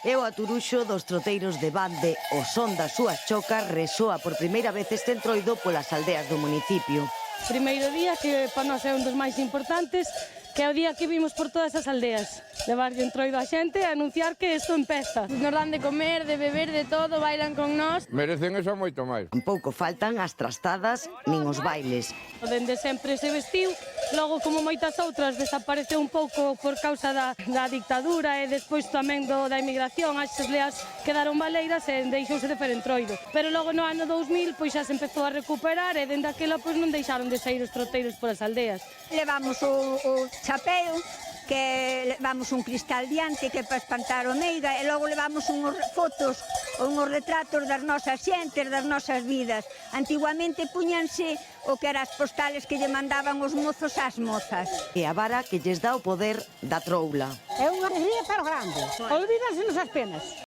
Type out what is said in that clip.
E o aturuxo dos troteiros de Bande, o son das súas chocas, resoa por primeira vez este entroido polas aldeas do municipio. Primeiro día que para nós é un dos máis importantes, que é o día que vimos por todas as aldeas. Levarlle un troido a xente e anunciar que isto empeza. Nos dan de comer, de beber, de todo, bailan con nós. Merecen eso moito máis. Tampouco faltan as trastadas nin os bailes. Dende sempre se vestiu, logo como moitas outras desapareceu un pouco por causa da dictadura e despois tamén da emigración, as leas quedaron baleiras e deixouse de fer entroido. Pero logo no ano 2000 pois xa se empezou a recuperar e dende aquela pois non deixaron de sair os troteiros polas aldeas. Levamos o chapeo, que levamos un cristal diante que para espantar o meiga e logo levamos unhos fotos ou unhos retratos das nosas xentes, das nosas vidas. Antiguamente puñanse o que eran as postales que lle mandaban os mozos ás mozas. E a vara que lles dá o poder da troula. É unha alegría pero grande. Olvídanse as penas.